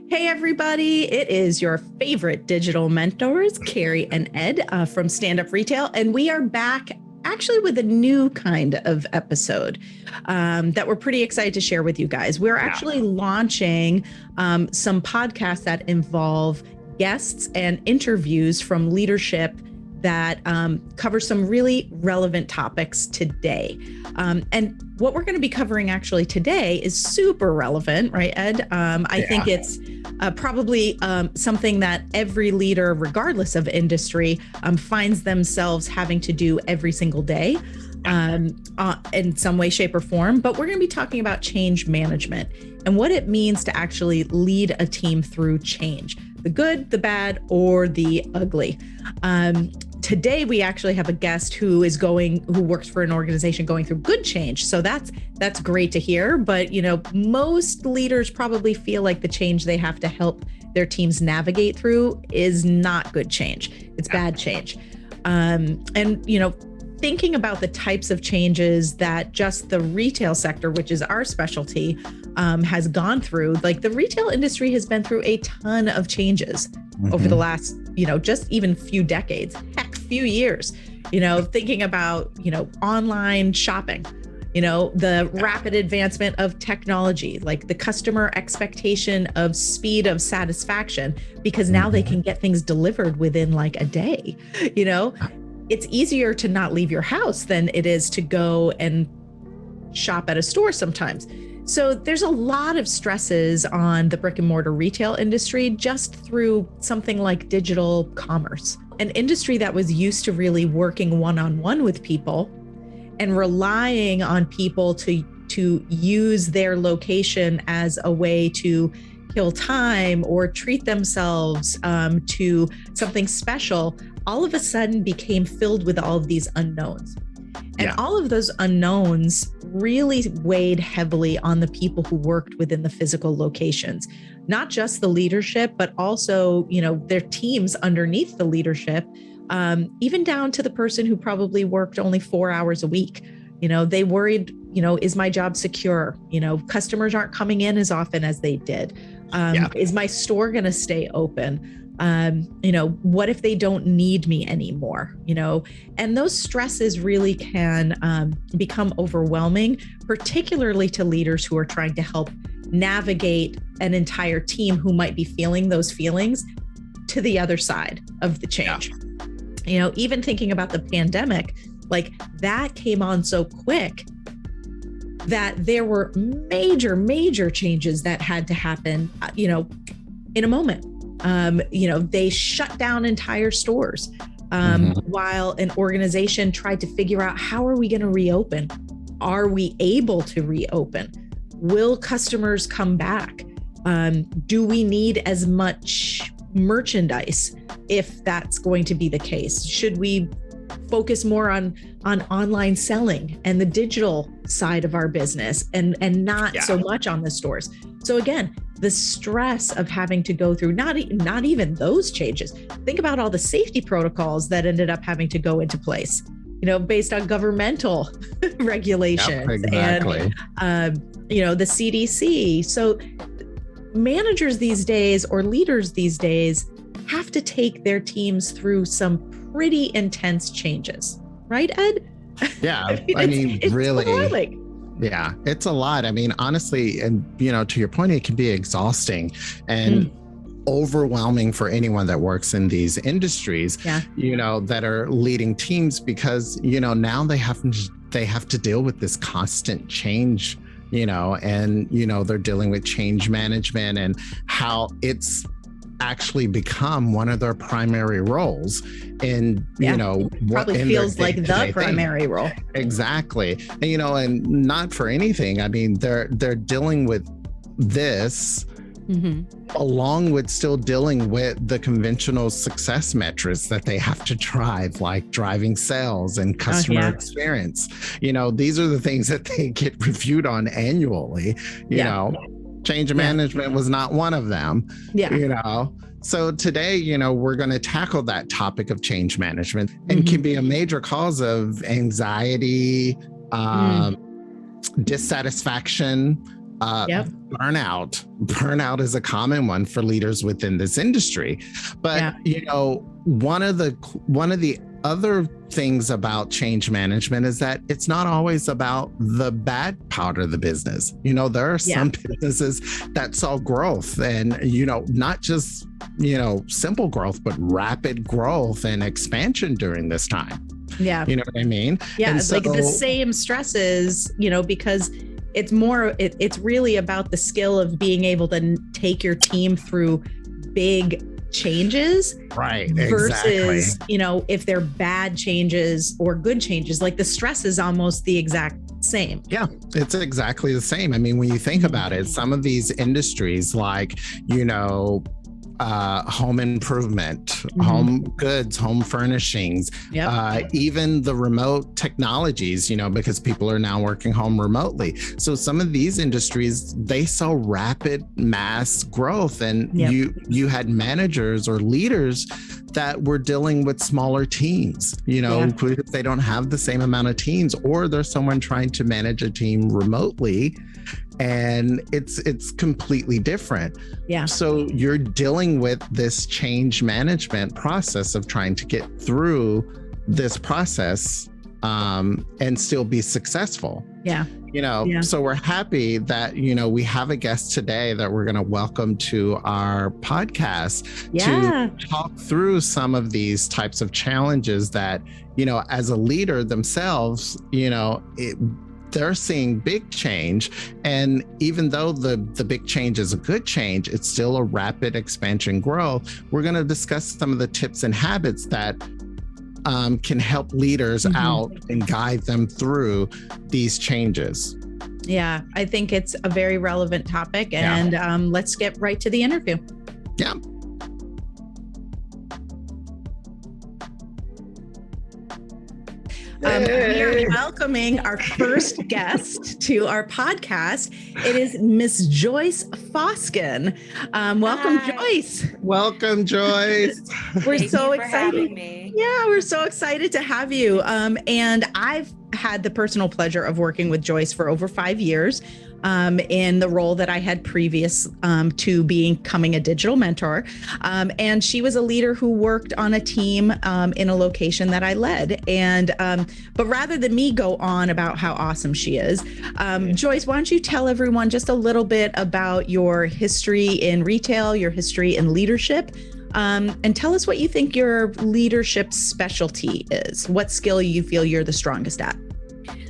Hey, everybody. It is your favorite digital mentors, Carrie and Ed from Stand Up Retail. And we are back actually with a new kind of episode that we're pretty excited to share with you guys. We're actually launching some podcasts that involve guests and interviews from leadership that cover some really relevant topics today. And what we're going to be covering actually today is super relevant, right, Ed? I think it's probably something that every leader, regardless of industry, finds themselves having to do every single day in some way, shape, or form. But we're going to be talking about change management and what it means to actually lead a team through change, the good, the bad, or the ugly. Today, we actually have a guest who works for an organization going through good change. So that's great to hear. But, most leaders probably feel like the change they have to help their teams navigate through is not good change. It's bad change. Thinking about the types of changes that just the retail sector, which is our specialty, has gone through, like the retail industry has been through a ton of changes over the last, just even few decades, few years, thinking about, online shopping, the rapid advancement of technology, like the customer expectation of speed of satisfaction, because now they can get things delivered within like a day, It's easier to not leave your house than it is to go and shop at a store sometimes. So there's a lot of stresses on the brick and mortar retail industry just through something like digital commerce, an industry that was used to really working one-on-one with people and relying on people to use their location as a way to kill time or treat themselves to something special, all of a sudden became filled with all of these unknowns. And all of those unknowns really weighed heavily on the people who worked within the physical locations, not just the leadership, but also, their teams underneath the leadership, even down to the person who probably worked only 4 hours a week. They worried, is my job secure? Customers aren't coming in as often as they did. Is my store going to stay open? What if they don't need me anymore? And those stresses really can become overwhelming, particularly to leaders who are trying to help navigate an entire team who might be feeling those feelings to the other side of the change. Even thinking about the pandemic, like that came on so quick that there were major changes that had to happen, in a moment. They shut down entire stores while an organization tried to figure out, how are we going to reopen? Are we able to reopen? Will customers come back? Do we need as much merchandise if that's going to be the case? Should we focus more on online selling and the digital side of our business and not so much on the stores? So again, the stress of having to go through not even those changes. Think about all the safety protocols that ended up having to go into place, based on governmental regulations and, the CDC. So managers these days or leaders these days have to take their teams through some pretty intense changes, right, Ed? Yeah, it's really. Yeah, it's a lot. Honestly, and to your point, it can be exhausting and overwhelming for anyone that works in these industries, that are leading teams, because, now they have to deal with this constant change, and, they're dealing with change management and how it's actually become one of their primary roles in probably feels like the primary role. Exactly. And and not for anything, they're dealing with this along with still dealing with the conventional success metrics that they have to drive, like driving sales and customer experience. These are the things that they get reviewed on annually. Change management was not one of them. So today, we're going to tackle that topic of change management, and can be a major cause of anxiety, dissatisfaction, Yep. Burnout is a common one for leaders within this industry. But one of the other things about change management is that it's not always about the bad part of the business. There are some businesses that saw growth, and not just simple growth, but rapid growth and expansion during this time. Yeah. You know what I mean? Yeah. And It's like the same stresses, because it's really about the skill of being able to take your team through big changes. Right. Versus, Exactly. If they're bad changes or good changes, like the stress is almost the exact same. Yeah, it's exactly the same. I mean, when you think about it, some of these industries like, home improvement, home goods, home furnishings, even the remote technologies, because people are now working home remotely. So some of these industries, they saw rapid mass growth, and you had managers or leaders that were dealing with smaller teams, because they don't have the same amount of teams, or there's someone trying to manage a team remotely, and it's completely different. Yeah. So you're dealing with this change management process of trying to get through this process and still be successful. Yeah. So we're happy that, we have a guest today that we're going to welcome to our podcast to talk through some of these types of challenges that, as a leader themselves, they're seeing big change. And even though the big change is a good change, it's still a rapid expansion growth. We're going to discuss some of the tips and habits that can help leaders out and guide them through these changes. Yeah, I think it's a very relevant topic, and let's get right to the interview. Yeah. We are welcoming our first guest to our podcast. It is Miss Joyce Foskin. Welcome, Hi. Joyce. Welcome, Joyce. We're Thank so you for excited. having me. Yeah, we're so excited to have you. And I've had the personal pleasure of working with Joyce for over 5 years in the role that I had previous to becoming a digital mentor. And she was a leader who worked on a team in a location that I led. And but rather than me go on about how awesome she is, Joyce, why don't you tell everyone just a little bit about your history in retail, your history in leadership, and tell us what you think your leadership specialty is. What skill you feel you're the strongest at?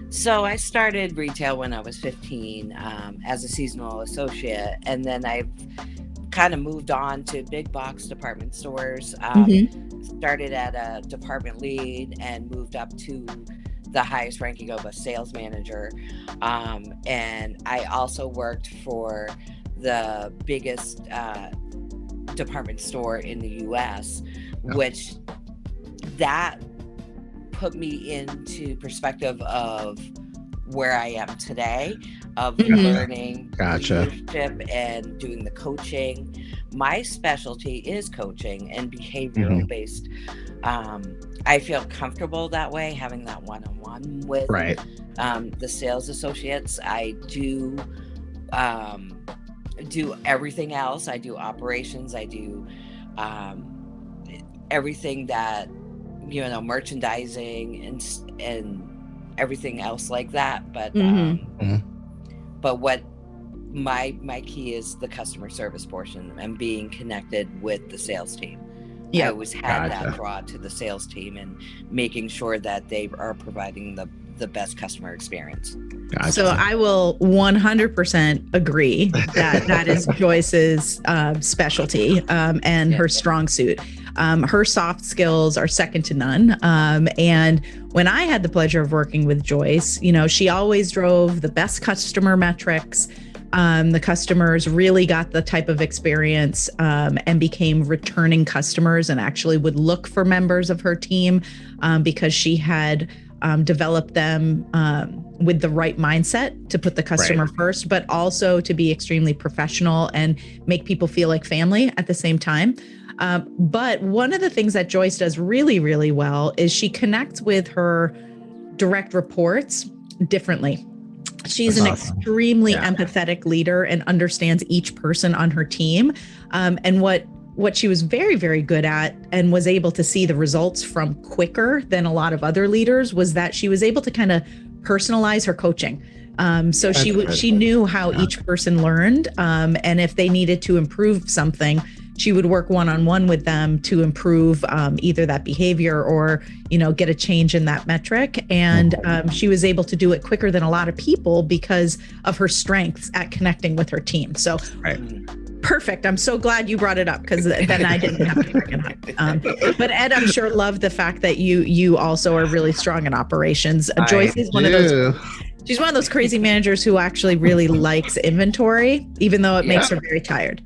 So I started retail when I was 15 as a seasonal associate, and then I've kind of moved on to big box department stores. Started at a department lead and moved up to the highest ranking of a sales manager. And I also worked for the biggest department store in the US, which that put me into perspective of where I am today, of learning leadership and doing the coaching. My specialty is coaching and behavioral based. I feel comfortable that way, having that one-on-one with the sales associates. I do everything else. I do operations. I do everything that, merchandising and everything else like that. But but what my key is the customer service portion and being connected with the sales team. I always had that draw to the sales team and making sure that they are providing the best customer experience. So I will 100% agree that is Joyce's specialty and her strong suit. Her soft skills are second to none. And when I had the pleasure of working with Joyce, she always drove the best customer metrics. The customers really got the type of experience and became returning customers and actually would look for members of her team because she had developed them with the right mindset to put the customer first, but also to be extremely professional and make people feel like family at the same time. But one of the things that Joyce does really, really well is she connects with her direct reports differently. She's That's an awesome. extremely Yeah. empathetic leader and understands each person on her team. And what she was very, very good at and was able to see the results from quicker than a lot of other leaders was that she was able to kind of personalize her coaching. So That's good. she knew how each person learned, and if they needed to improve something, she would work one-on-one with them to improve either that behavior or, get a change in that metric. And she was able to do it quicker than a lot of people because of her strengths at connecting with her team. So Right. perfect. I'm so glad you brought it up because then I didn't have to bring it up. But Ed, I'm sure loved the fact that you also are really strong in operations. Joyce is one of those. She's one of those crazy managers who actually really likes inventory, even though it makes her very tired.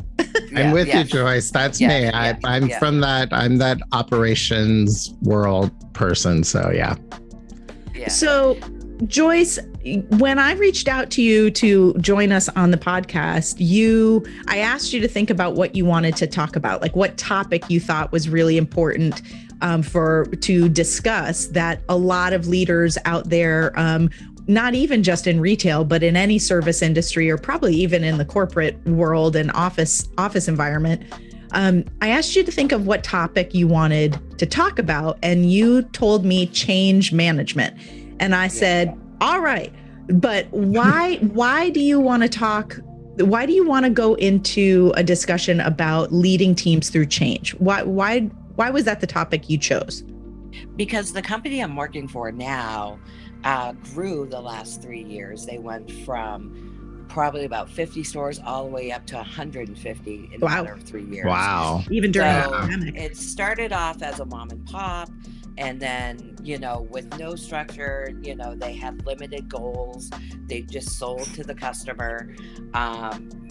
I'm with you, Joyce. That's me. I'm from that. I'm that operations world person. So yeah. So Joyce, when I reached out to you to join us on the podcast, I asked you to think about what you wanted to talk about, like what topic you thought was really important to discuss that a lot of leaders out there, not even just in retail, but in any service industry or probably even in the corporate world and office environment. I asked you to think of what topic you wanted to talk about, and you told me change management. And I said, all right, but why do you want to go into a discussion about leading teams through change? Why was that the topic you chose? Because the company I'm working for now grew the last 3 years. They went from probably about 50 stores all the way up to 150 in a matter of 3 years. Wow. Even during the So pandemic. it started off as a mom and pop, and then, with no structure, they had limited goals. They just sold to the customer.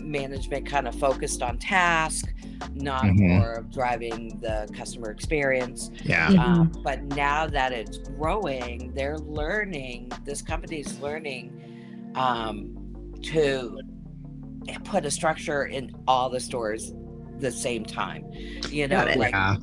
Management kind of focused on task, not more of driving the customer experience. Yeah. But now that it's growing, this company's learning to put a structure in all the stores the same time,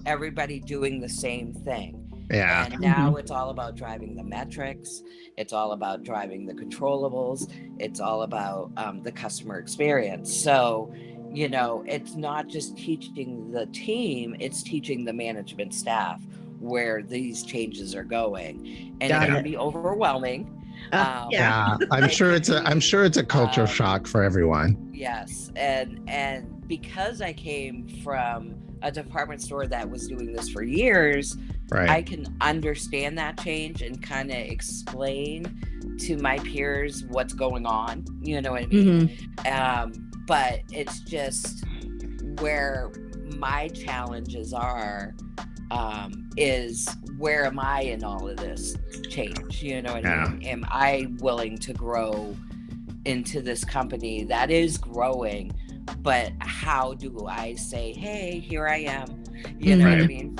everybody doing the same thing. Yeah. And now it's all about driving the metrics. It's all about driving the controllables. It's all about the customer experience. So, it's not just teaching the team, it's teaching the management staff where these changes are going. And it can be overwhelming. I'm sure it's a culture shock for everyone. Yes. And because I came from a department store that was doing this for years, right, I can understand that change and kind of explain to my peers what's going on. You know what I mean? But it's just where my challenges are, is where am I in all of this change? You know what I mean? Am I willing to grow into this company that is growing? But how do I say, hey, here I am, what I mean?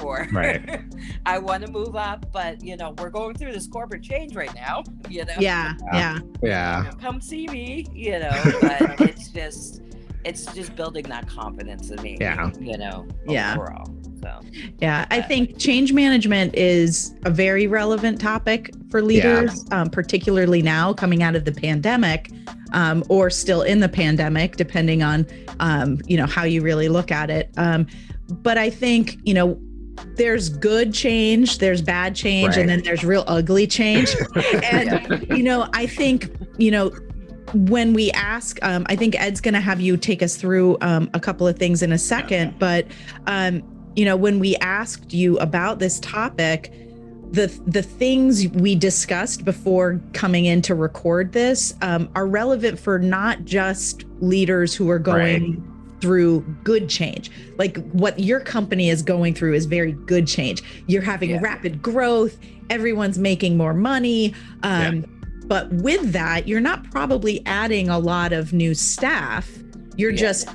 I want to move up, but we're going through this corporate change right now, come see me, but it's just building that confidence in me, overall. So I think change management is a very relevant topic for leaders, particularly now coming out of the pandemic, or still in the pandemic, depending on how you really look at it. But I think there's good change, there's bad change, and then there's real ugly change. And I think when we ask, I think Ed's going to have you take us through a couple of things in a second, but when we asked you about this topic, the things we discussed before coming in to record this are relevant for not just leaders who are going through good change. Like what your company is going through is very good change. You're having rapid growth. Everyone's making more money. But with that, you're not probably adding a lot of new staff. You're just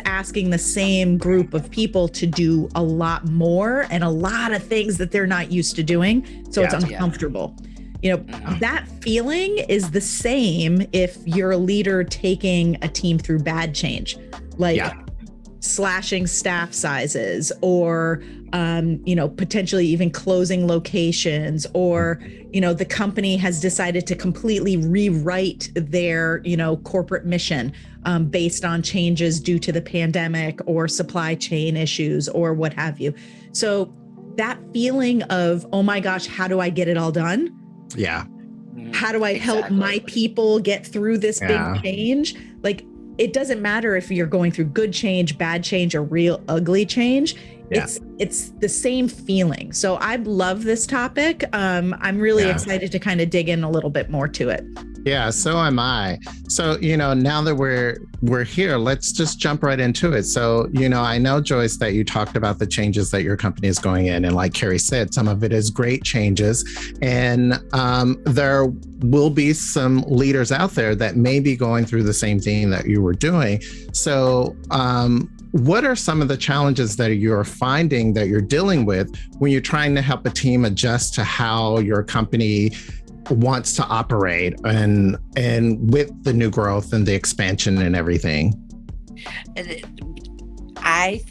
asking the same group of people to do a lot more and a lot of things that they're not used to doing. So it's uncomfortable. That feeling is the same if you're a leader taking a team through bad change. slashing staff sizes, or potentially even closing locations, or the company has decided to completely rewrite their corporate mission based on changes due to the pandemic or supply chain issues or what have you. So that feeling of, oh my gosh, how do I get it all done? Yeah. How do I help my people get through this big change? Like, it doesn't matter if you're going through good change, bad change, or real ugly change. Yeah. It's the same feeling. So I love this topic. I'm really excited to kind of dig in a little bit more to it. Yeah, so am I. So, now that we're here, let's just jump right into it. So, I know, Joyce, that you talked about the changes that your company is going in. And like Carrie said, some of it is great changes. And there will be some leaders out there that may be going through the same thing that you were doing. So, what are some of the challenges that you're finding that you're dealing with when you're trying to help a team adjust to how your company wants to operate and with the new growth and the expansion and everything? I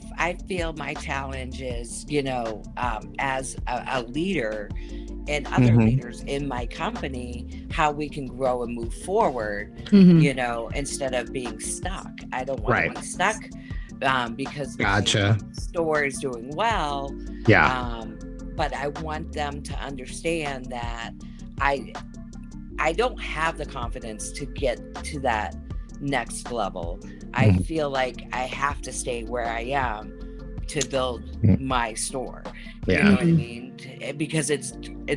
feel my challenge is, as a leader and other leaders in my company, how we can grow and move forward, instead of being stuck. I don't want to be stuck because the store is doing well. Yeah. But I want them to understand that I don't have the confidence to get to that next level. I feel like I have to stay where I am to build my store. You know what I mean? Because it's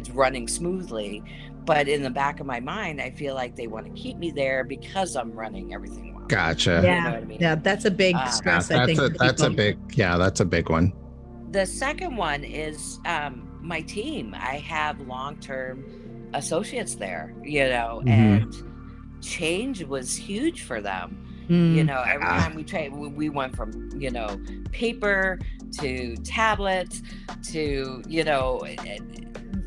running smoothly. But in the back of my mind, I feel like they want to keep me there because I'm running everything well. Gotcha. Yeah. You know what I mean? Yeah, that's a big stress, I think. That's a big one. The second one is my team. I have long-term associates there, and change was huge for them. Every time we went from paper to tablets to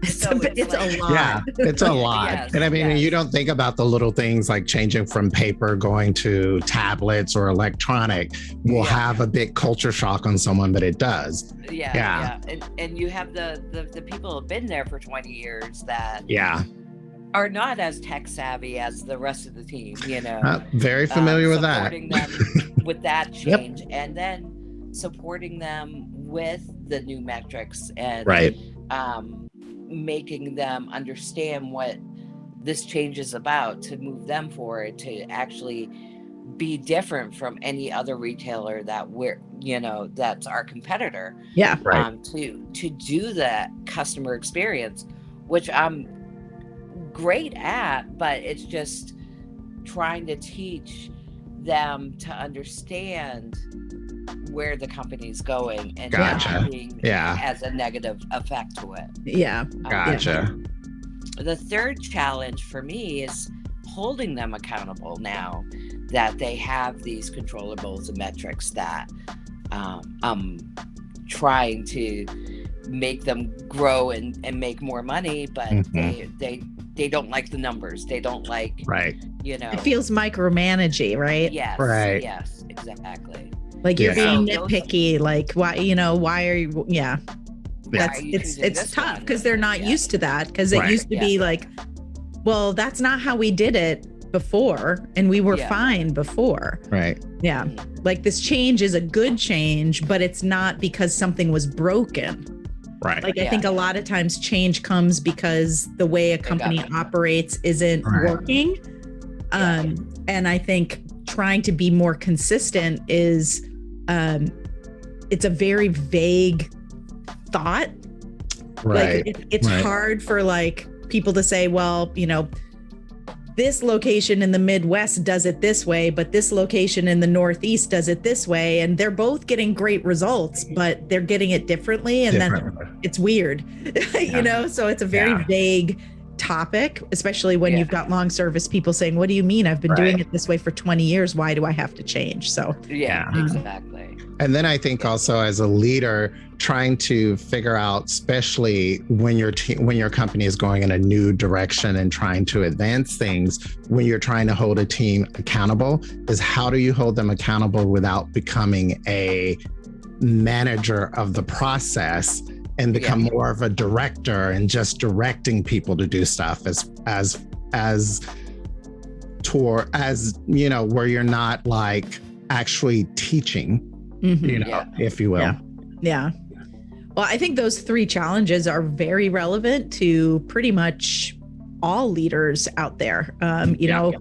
it's a lot. Yeah, it's a lot. Yes, and I mean, you don't think about the little things like changing from paper going to tablets or electronic will have a big culture shock on someone, but it does. Yeah. And you have the people who have been there for 20 years that are not as tech savvy as the rest of the team, very familiar with that. Supporting them with that change, and then supporting them with the new metrics and making them understand what this change is about to move them forward, to actually be different from any other retailer that that's our competitor. Yeah. To do that customer experience, which I'm great at, but it's just trying to teach them to understand where the company's going and not being as a negative effect to it. Yeah. Gotcha. The third challenge for me is holding them accountable now that they have these controllables and metrics that I'm trying to make them grow and make more money, but they don't like the numbers. They don't like, it feels micromanaging, right? Yes. Right. Yes, exactly. Like you're being nitpicky, like why are you, it's tough because they're not used to that, because it used to be like, well, that's not how we did it before, and we were fine before. Right. Yeah. Like this change is a good change, but it's not because something was broken. Right. Like I think a lot of times change comes because the way a company operates isn't working. And I think trying to be more consistent is it's a very vague thought. Right. Like it's hard for like people to say, well, this location in the Midwest does it this way, but this location in the Northeast does it this way. And they're both getting great results, but they're getting it differently. And then it's weird, so it's a very vague topic, especially when you've got long service people saying, what do you mean? I've been doing it this way for 20 years. Why do I have to change? So exactly. And then I think also as a leader, trying to figure out, especially when your company is going in a new direction and trying to advance things, when you're trying to hold a team accountable, is how do you hold them accountable without becoming a manager of the process and become more of a director and just directing people to do stuff as you know, where you're not like actually teaching, you know, if you will. Yeah. Well, I think those three challenges are very relevant to pretty much all leaders out there. You know,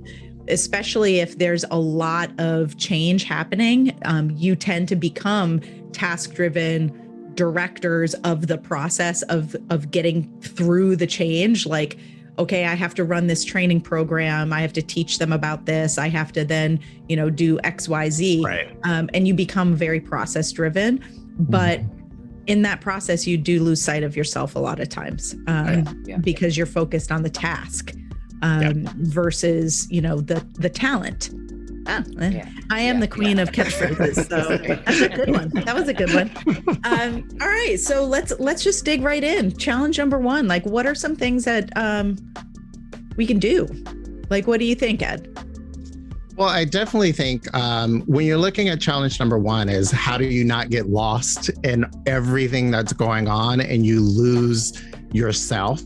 especially if there's a lot of change happening, you tend to become task-driven directors of the process of getting through the change. Like, okay, I have to run this training program. I have to teach them about this. I have to then, you know, do X, Y, Z. Right. And you become very process-driven. But in that process, you do lose sight of yourself a lot of times because you're focused on the task versus, you know, the talent. I am the queen of catchphrases, so that's a good one. That was a good one. All right, so let's just dig right in. Challenge number one, like, what are some things that we can do? Like, what do you think, Ed? Well, I definitely think when you're looking at challenge number one is how do you not get lost in everything that's going on and you lose yourself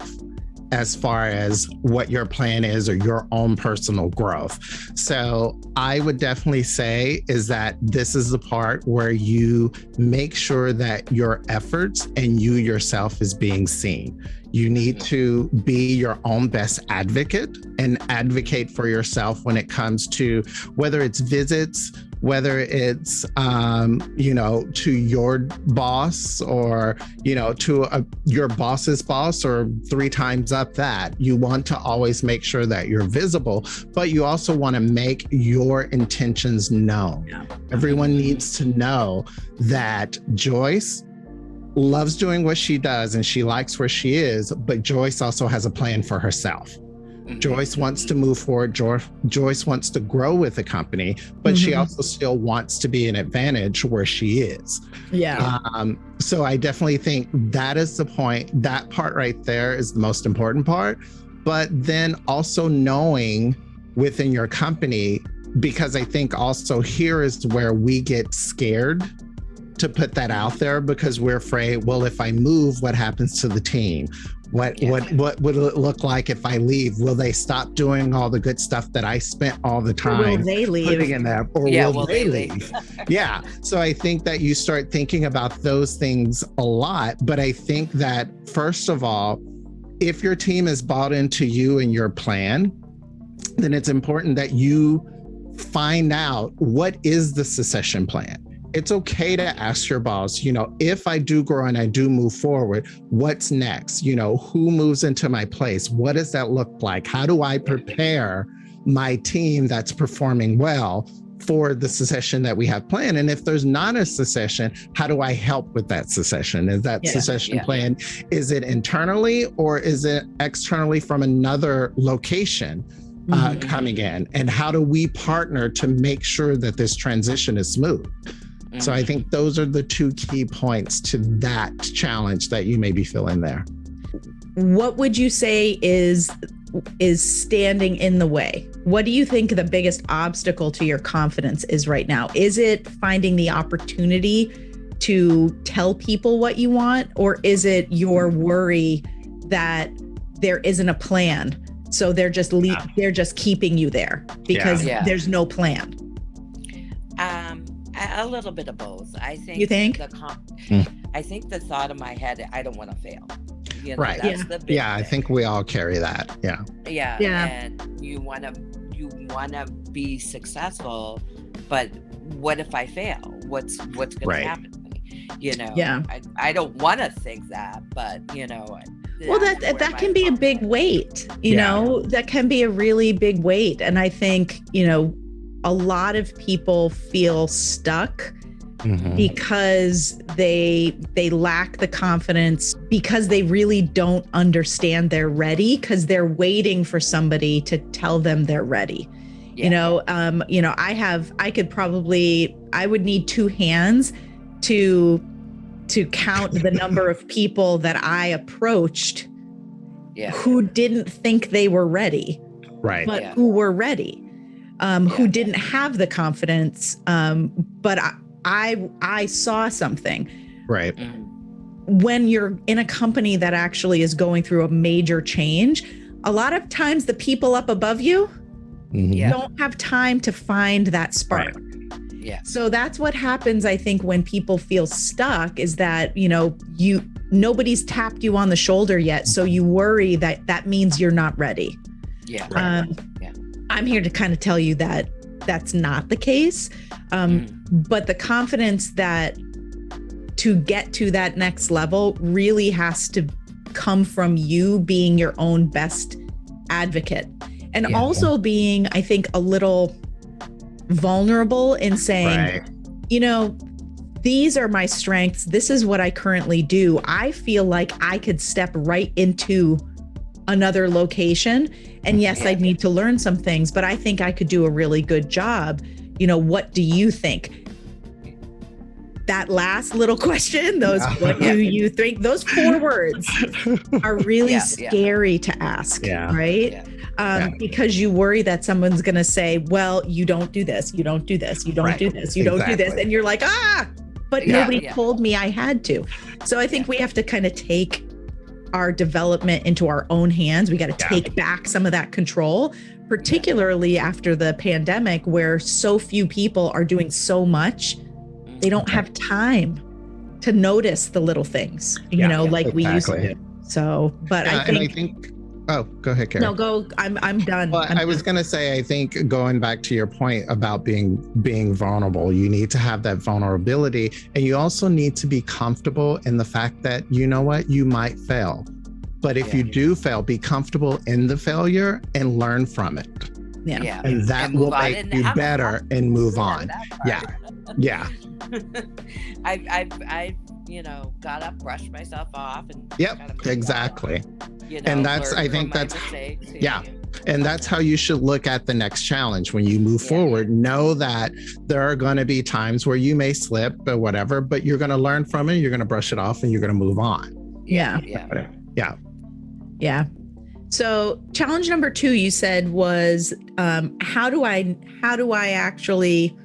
as far as what your plan is or your own personal growth. So I would definitely say is that this is the part where you make sure that your efforts and you yourself is being seen. You need to be your own best advocate and advocate for yourself when it comes to whether it's visits, whether it's, you know, to your boss or, you know, to your boss's boss or 3 times up that. You want to always make sure that you're visible, but you also want to make your intentions known. Yeah. Everyone needs to know that Joyce loves doing what she does and she likes where she is, but Joyce also has a plan for herself. Joyce wants to move forward. Joyce wants to grow with the company, but she also still wants to be an advantage where she is. Yeah. So I definitely think that is the point. That part right there is the most important part. But then also knowing within your company, because I think also here is where we get scared to put that out there because we're afraid, well, if I move, what happens to the team? What would it look like if I leave? Will they stop doing all the good stuff that I spent all the time will they leave? Putting in there? Or will they leave? Yeah. So I think that you start thinking about those things a lot. But I think that first of all, if your team is bought into you and your plan, then it's important that you find out what is the succession plan. It's okay to ask your boss, you know, if I do grow and I do move forward, what's next? You know, who moves into my place? What does that look like? How do I prepare my team that's performing well for the succession that we have planned? And if there's not a succession, how do I help with that succession? Is that succession plan, is it internally or is it externally from another location? Coming in, and how do we partner to make sure that this transition is smooth? So I think those are the 2 key points to that challenge that you may be feeling there. What would you say is standing in the way? What do you think the biggest obstacle to your confidence is right now? Is it finding the opportunity to tell people what you want, or is it your worry that there isn't a plan? So they're just they're just keeping you there because there's no plan. A little bit of both. I think. You think? I think the thought in my head, I don't want to fail. You know, right. That's the big thing. I think we all carry that. Yeah. And you want to be successful, but what if I fail? What's going to happen to me? You know. Yeah. I don't want to think that, but you know. Well, that can be a big weight. You know, that can be a really big weight, and I think, you know, a lot of people feel stuck because they lack the confidence, because they really don't understand they're ready, because they're waiting for somebody to tell them they're ready. I would need two hands to count the number of people that I approached who didn't think they were ready, but who were ready, who didn't have the confidence, but I saw something. Right. When you're in a company that actually is going through a major change, a lot of times the people up above you don't have time to find that spark. Yeah. So that's what happens, I think, when people feel stuck, is that, nobody's tapped you on the shoulder yet. So you worry that means you're not ready. Yeah. I'm here to kind of tell you that that's not the case. But the confidence that to get to that next level really has to come from you being your own best advocate, and also being, I think, a little vulnerable in saying, these are my strengths. This is what I currently do. I feel like I could step right into another location. And yes, I'd need to learn some things, but I think I could do a really good job. What do you think? That last little question, what do you think? Those 4 words are really scary to ask, right? Because you worry that someone's going to say, well, you don't do this, you don't do this, you don't do this, you don't do this. And you're like, but nobody told me I had to. So I think we have to kind of take our development into our own hands. We got to take back some of that control, particularly after the pandemic, where so few people are doing so much. They don't have time to notice the little things, like we used to. So, but I think, oh, go ahead, Karen. No, go. I'm done. Well, I was going to say, I think going back to your point about being vulnerable, you need to have that vulnerability, and you also need to be comfortable in the fact that, you know what, you might fail. But if you do fail, be comfortable in the failure and learn from it. Yeah. And that will make you better and move on. Yeah. I've got up, brushed myself off, and exactly. And that's, I think that's, and that's how you should look at the next challenge. When you move forward, know that there are going to be times where you may slip or whatever, but you're going to learn from it, you're going to brush it off, and you're going to move on. Yeah. So challenge number 2, you said, was how do I actually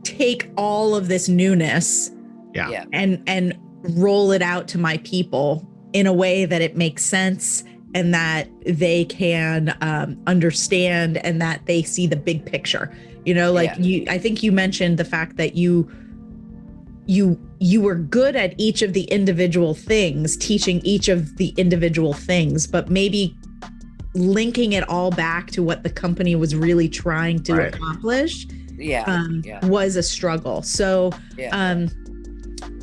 take all of this newness and roll it out to my people in a way that it makes sense and that they can understand and that they see the big picture. I think you mentioned the fact that you were good at each of the individual things, teaching each of the individual things, but maybe linking it all back to what the company was really trying to accomplish was a struggle. So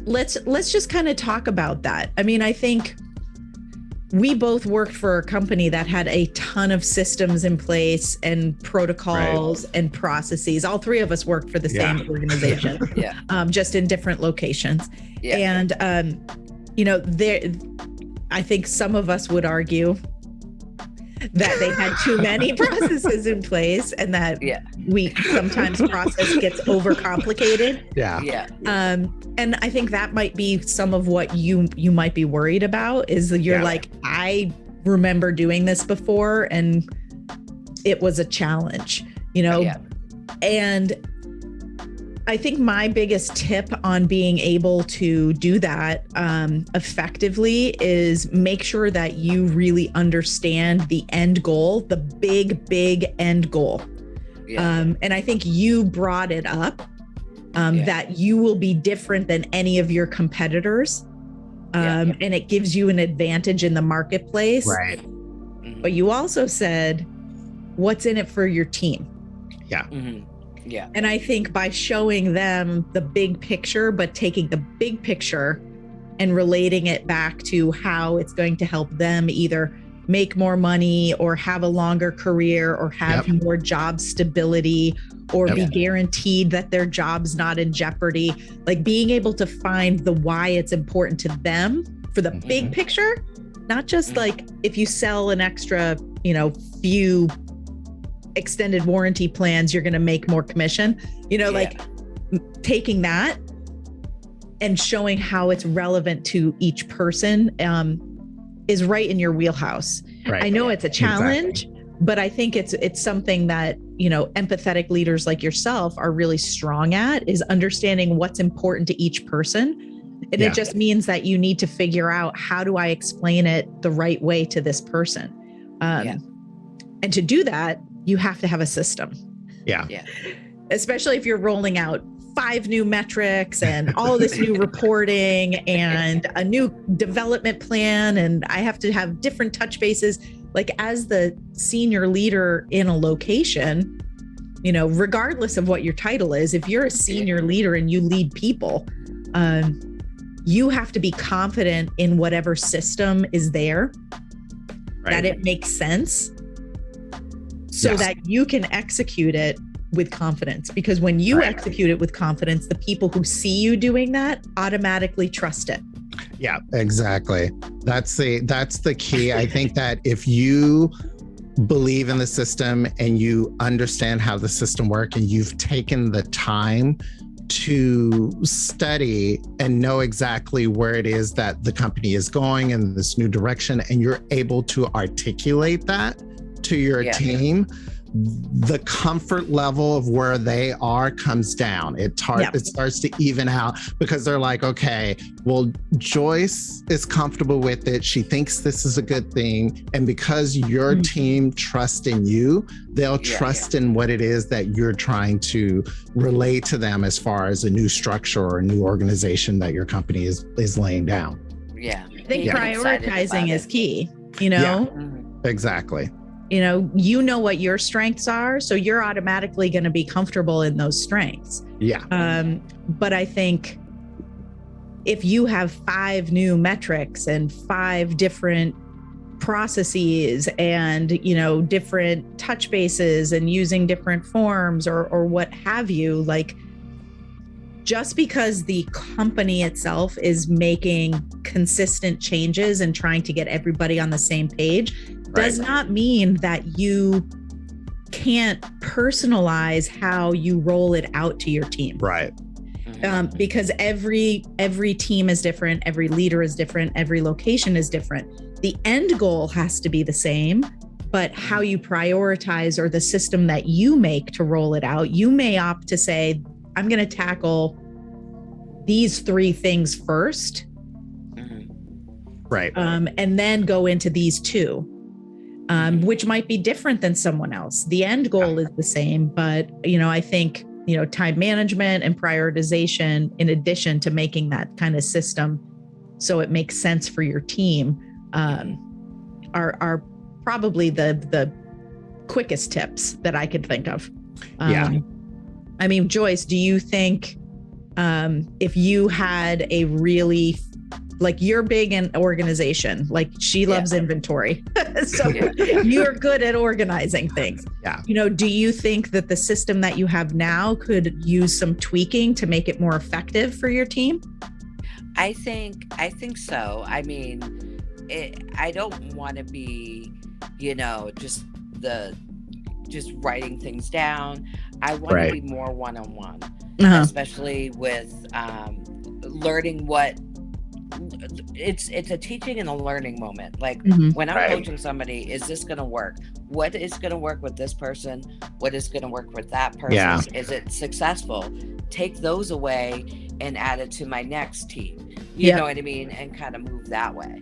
let's just kind of talk about that. I mean, I think we both worked for a company that had a ton of systems in place and protocols and processes. All 3 of us worked for the same organization, just in different locations. And, I think some of us would argue that they had too many processes in place, and that we sometimes process gets overcomplicated. And I think that might be some of what you might be worried about, is that you're like, I remember doing this before and it was a challenge, and I think my biggest tip on being able to do that effectively is make sure that you really understand the end goal, the big end goal. And I think you brought it up, that you will be different than any of your competitors. And it gives you an advantage in the marketplace. But you also said, what's in it for your team? And I think by showing them the big picture, but taking the big picture and relating it back to how it's going to help them either make more money or have a longer career or have more job stability or be guaranteed that their job's not in jeopardy. Like being able to find the why it's important to them for the big picture, not just like if you sell an extra, few extended warranty plans, you're going to make more commission, like taking that and showing how it's relevant to each person is right in your wheelhouse. Right. I know it's a challenge, but I think it's something that, empathetic leaders like yourself are really strong at, is understanding what's important to each person. And it just means that you need to figure out, how do I explain it the right way to this person? And to do that, you have to have a system. Yeah. Especially if you're rolling out 5 new metrics and all of this new reporting and a new development plan. And I have to have different touch bases. Like as the senior leader in a location, regardless of what your title is, if you're a senior leader and you lead people, you have to be confident in whatever system is there, that it makes sense so that you can execute it with confidence. Because when you execute it with confidence, the people who see you doing that automatically trust it. Yeah, exactly. That's the key. I think that if you believe in the system and you understand how the system works and you've taken the time to study and know exactly where it is that the company is going in this new direction, and you're able to articulate that to your team, the comfort level of where they are comes down. It starts to even out, because they're like, okay, well, Joyce is comfortable with it. She thinks this is a good thing. And because your team trusts in you, they'll trust in what it is that you're trying to relay to them as far as a new structure or a new organization that your company is laying down. Yeah. I think prioritizing is key, Exactly. You know what your strengths are, so you're automatically going to be comfortable in those strengths. But I think if you have 5 new metrics and 5 different processes and, different touch bases and using different forms or what have you, like, just because the company itself is making consistent changes and trying to get everybody on the same page does not mean that you can't personalize how you roll it out to your team. Right. Because every team is different, every leader is different, every location is different. The end goal has to be the same, but how you prioritize or the system that you make to roll it out, you may opt to say, I'm going to tackle these 3 things first. Right. And then go into these 2. Which might be different than someone else. The end goal is the same, but, I think, time management and prioritization, in addition to making that kind of system so it makes sense for your team, are probably the quickest tips that I could think of. I mean, Joyce, do you think if you had a really, like, you're big in organization, like she loves inventory. So you're good at organizing things. Do you think that the system that you have now could use some tweaking to make it more effective for your team? I think so. I mean, I don't want to be, just writing things down. I want to be more one-on-one, especially with learning what it's a teaching and a learning moment. Like when I'm coaching somebody, is this going to work? What is going to work with this person? What is going to work with that person? Is it successful? Take those away and add it to my next team. You know what I mean? And kind of move that way.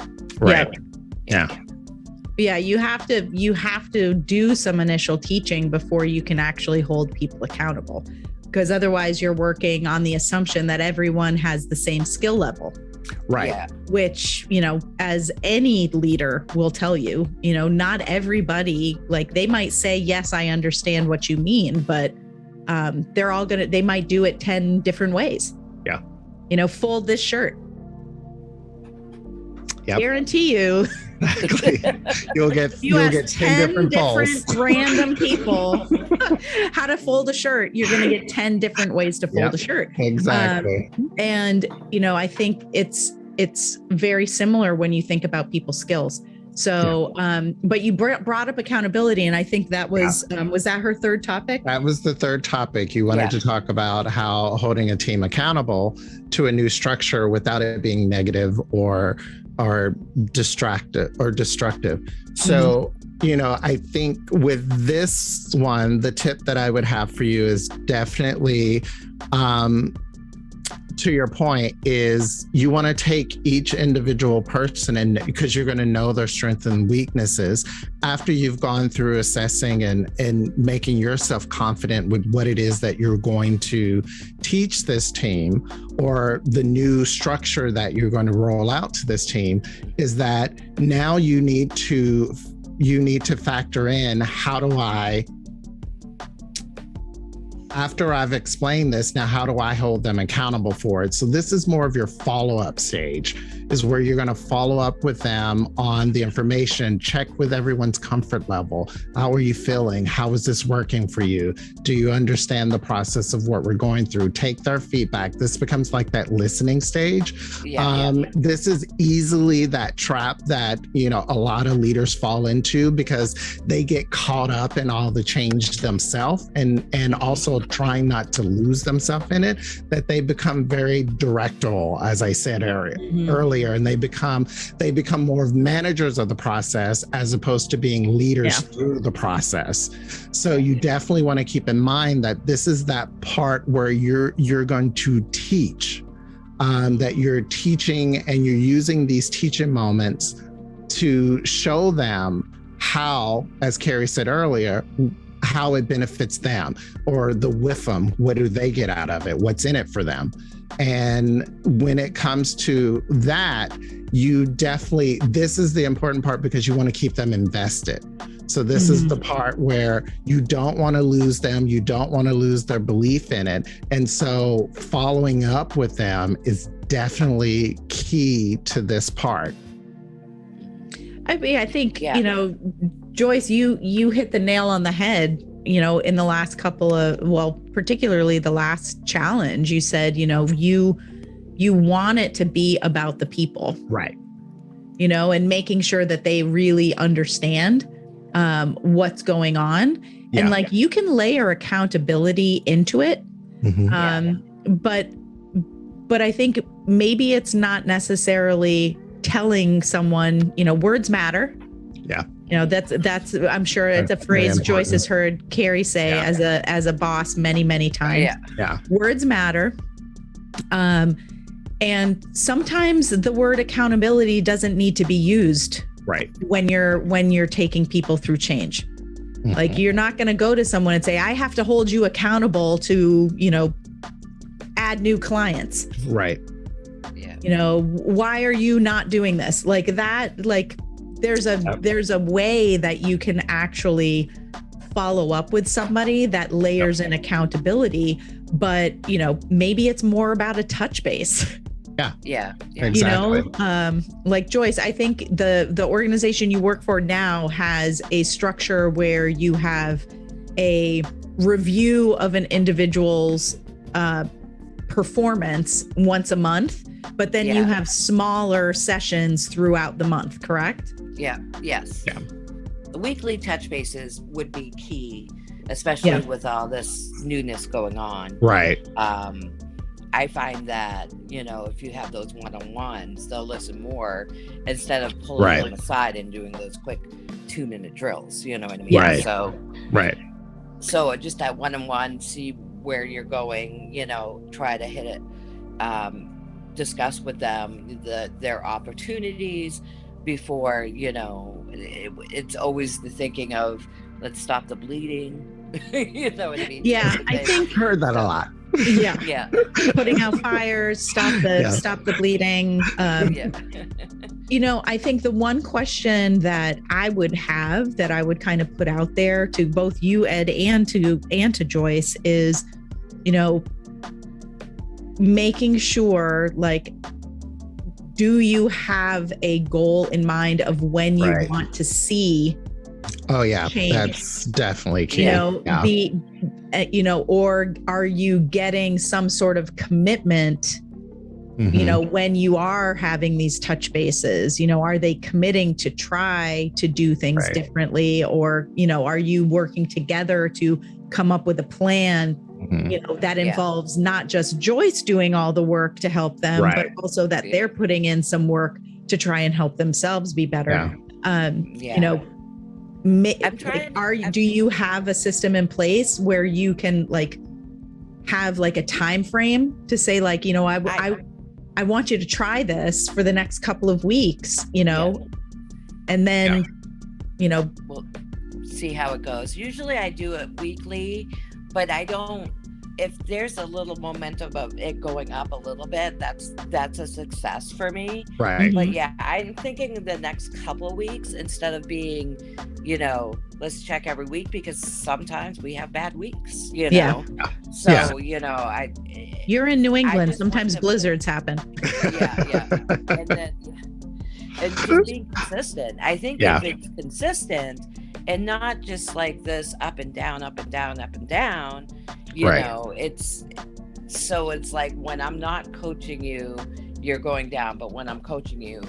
Yeah, you have to do some initial teaching before you can actually hold people accountable, because otherwise you're working on the assumption that everyone has the same skill level. Which, as any leader will tell you, not everybody, like, they might say, yes, I understand what you mean, but they might do it 10 different ways. Fold this shirt. Guarantee you Exactly. You'll get 10 different polls. Random people how to fold a shirt. You're going to get 10 different ways to fold a shirt. Exactly. And I think it's very similar when you think about people's skills. So, but you brought up accountability, and I think that was that her third topic? That was the third topic. You wanted to talk about how holding a team accountable to a new structure without it being negative or destructive. So, I think with this one, the tip that I would have for you is definitely, to your point, is you want to take each individual person, and because you're going to know their strengths and weaknesses after you've gone through assessing and making yourself confident with what it is that you're going to teach this team, or the new structure that you're going to roll out to this team, is that now you need to factor in, after I've explained this, now how do I hold them accountable for it? So this is more of your follow-up stage, is where you're going to follow up with them on the information, check with everyone's comfort level. How are you feeling? How is this working for you? Do you understand the process of what we're going through? Take their feedback. This becomes like that listening stage. This is easily that trap that, a lot of leaders fall into, because they get caught up in all the change themselves and also trying not to lose themselves in it, that they become very directorial, as I said earlier, and they become more of managers of the process as opposed to being leaders through the process. So you definitely want to keep in mind that this is that part where you're going to teach, that you're teaching, and you're using these teaching moments to show them how, as Carrie said earlier, how it benefits them, or the with them, what do they get out of it? What's in it for them? And when it comes to that, this is the important part, because you want to keep them invested. So this is the part where you don't want to lose them. You don't want to lose their belief in it. And so following up with them is definitely key to this part. I mean, I think, Joyce, you hit the nail on the head, in the last particularly the last challenge. You said, you want it to be about the people. Right. And making sure that they really understand what's going on. Yeah. And you can layer accountability into it. But I think maybe it's not necessarily telling someone, words matter. Yeah. That's I'm sure it's a phrase Joyce has heard Carrie say as a boss many, many times. Yeah. Words matter. And sometimes the word accountability doesn't need to be used when you're taking people through change. You're not going to go to someone and say, I have to hold you accountable to, add new clients. Right. Yeah. Why are you not doing this? There's a way that you can actually follow up with somebody that layers in accountability, but maybe it's more about a touch base. Yeah. Exactly. Like Joyce, I think the organization you work for now has a structure where you have a review of an individual's performance once a month, but then you have smaller sessions throughout the month, correct? Yeah. Yes. Yeah. The weekly touch bases would be key, especially with all this newness going on. Right. I find that, if you have those one-on-ones, they'll listen more instead of pulling them aside and doing those quick 2-minute drills. You know what I mean? Right. So just that one-on-one, see where you're going, try to hit it, discuss with them their opportunities before, it's always the thinking of, let's stop the bleeding. You know what I mean? Yeah, I think heard that a lot. Yeah. Putting out fires, stop the bleeding. I think the one question that I would have, that I would kind of put out there to both you, Ed, and to Joyce is, making sure, do you have a goal in mind of when you want to see change? That's definitely key. Or are you getting some sort of commitment, when you are having these touch bases, are they committing to try to do things differently? Or, are you working together to come up with a plan, that involves not just Joyce doing all the work to help them, but also that they're putting in some work to try and help themselves be better. Do you have a system in place where you can have a time frame to say I want you to try this for the next couple of weeks, and then, we'll see how it goes. Usually I do it weekly, but I don't, if there's a little momentum of it going up a little bit, that's a success for me. Right. But I'm thinking the next couple of weeks, instead of being, let's check every week, because sometimes we have bad weeks, So, you're in New England. Sometimes blizzards happen. And then, and just being consistent. I think if it's consistent and not just like this up and down, up and down, up and down, it's like when I'm not coaching you, you're going down, but when I'm coaching you,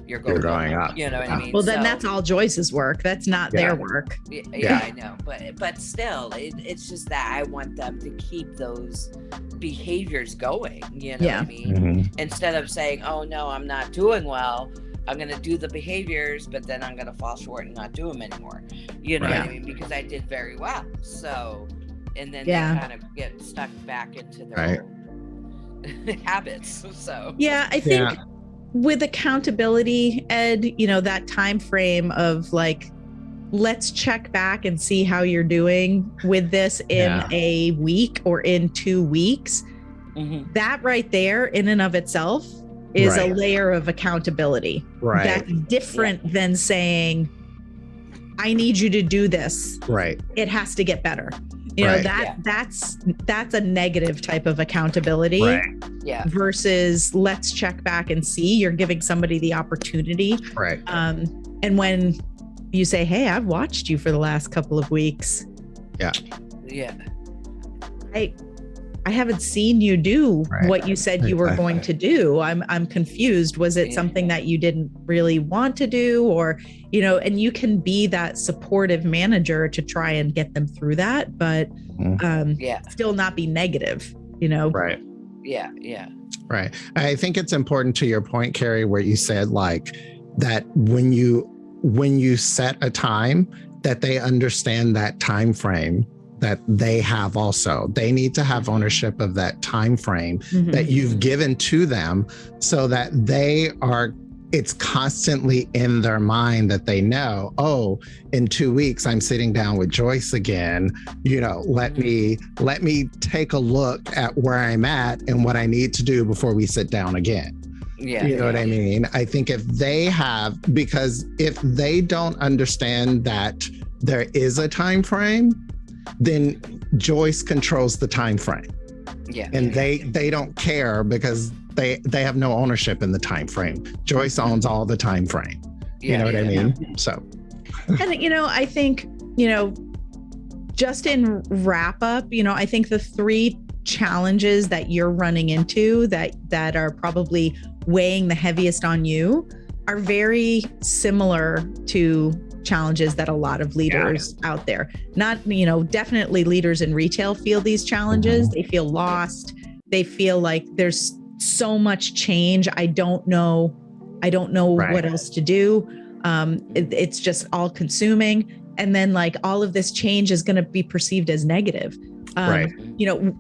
you're going up. You know what I mean? Well, then that's all Joyce's work. That's not their work. I know. But still, it's just that I want them to keep those behaviors going. You know what I mean? Instead of saying, oh, no, I'm not doing well. I'm going to do the behaviors, but then I'm going to fall short and not do them anymore. You know what I mean? Because I did very well. So, and then they kind of get stuck back into their habits. So, I think with accountability, Ed, that time frame of let's check back and see how you're doing with this in a week or in 2 weeks. That right there in and of itself is a layer of accountability. That's different than saying, I need you to do this. It has to get better. That's a negative type of accountability versus let's check back and see. You're giving somebody the opportunity. And when you say, hey, I've watched you for the last couple of weeks. I haven't seen you do what you said you were going to do. I'm confused. Was it something that you didn't really want to do? Or, and you can be that supportive manager to try and get them through that, but still not be negative, Right. I think it's important to your point, Carrie, where you said that when you set a time, that they understand that time frame that they have also. They need to have ownership of that time frame that you've given to them, so that it's constantly in their mind that they know, oh, in 2 weeks I'm sitting down with Joyce again. Let me take a look at where I'm at and what I need to do before we sit down again. You know what I mean? I think because if they don't understand that there is a time frame, then Joyce controls the time frame. And they don't care because they have no ownership in the time frame. Joyce owns all the time frame. You know what I mean? So, and I think, just in wrap up, I think the 3 challenges that you're running into that are probably weighing the heaviest on you are very similar to challenges that a lot of leaders out there, definitely leaders in retail, feel these challenges. They feel lost. They feel like there's so much change. I don't know what else to do. It's just all consuming. And then all of this change is going to be perceived as negative.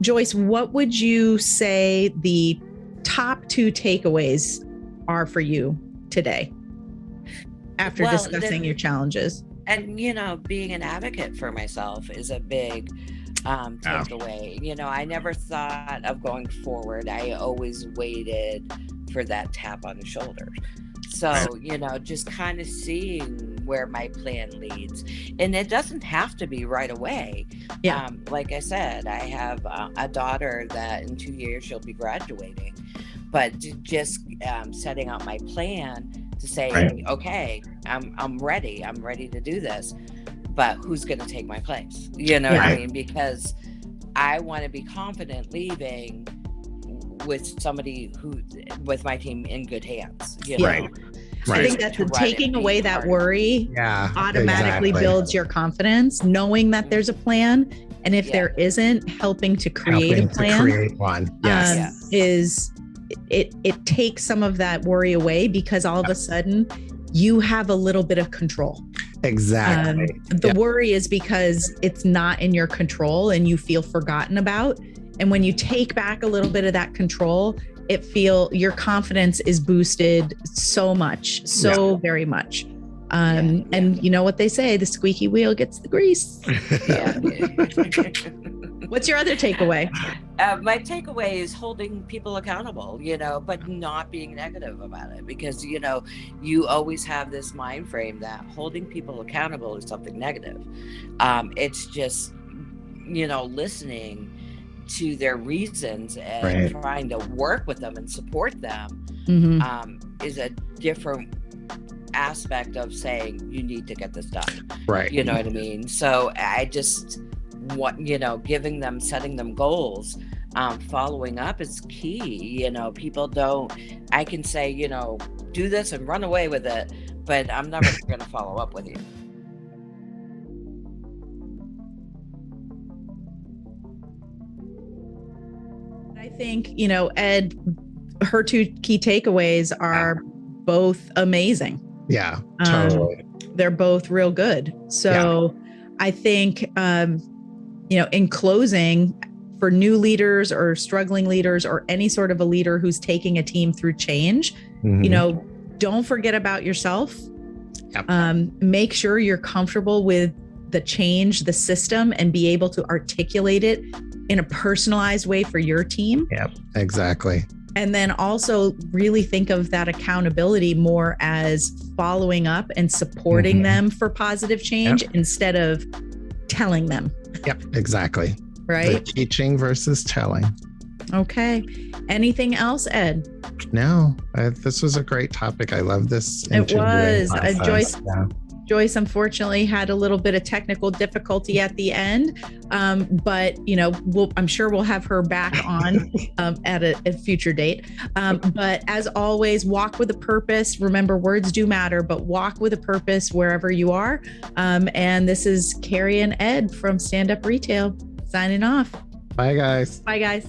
Joyce, what would you say the top 2 takeaways are for you today after discussing your challenges? And, being an advocate for myself is a big takeaway. I never thought of going forward. I always waited for that tap on the shoulder. So, just kind of seeing where my plan leads. And it doesn't have to be right away. Like I said, I have a daughter that in 2 years she'll be graduating. but just setting out my plan to say, okay, I'm ready to do this, but who's going to take my place? You know what I mean? Because I want to be confident leaving with my team in good hands, you know? Right. I think that taking away that worry automatically builds your confidence, knowing that there's a plan. And if there isn't, helping to create a plan, to create one. is it takes some of that worry away, because all of a sudden you have a little bit of control. Exactly. The worry is because it's not in your control and you feel forgotten about. And when you take back a little bit of that control, your confidence is boosted so much, very much. And you know what they say, the squeaky wheel gets the grease. What's your other takeaway? My takeaway is holding people accountable, you know, but not being negative about it, because, you know, you always have this mind frame that holding people accountable is something negative. It's just, you know, listening to their reasons and trying to work with them and support them is a different aspect of saying you need to get this done. Right. You know what I mean? So I just want, you know, setting them goals, following up is key. You know, I can say, you know, do this and run away with it, but I'm never going to follow up with you. I think, you know, Ed, her two key takeaways are both amazing. Yeah, totally. They're both real good. So I think, you know, in closing, for new leaders or struggling leaders or any sort of a leader who's taking a team through change, you know, don't forget about yourself. Make sure you're comfortable with the change, the system, and be able to articulate it in a personalized way for your team. Yep, exactly. And then also really think of that accountability more as following up and supporting them for positive change instead of telling them. Yep, exactly. Right? The teaching versus telling. Okay. Anything else, Ed? No, this was a great topic. I love this. It was. Joyce unfortunately had a little bit of technical difficulty at the end, but you know, I'm sure we'll have her back on at a future date. But as always, walk with a purpose. Remember, words do matter, but walk with a purpose wherever you are. And this is Carrie and Ed from Stand Up Retail signing off. Bye, guys. Bye, guys.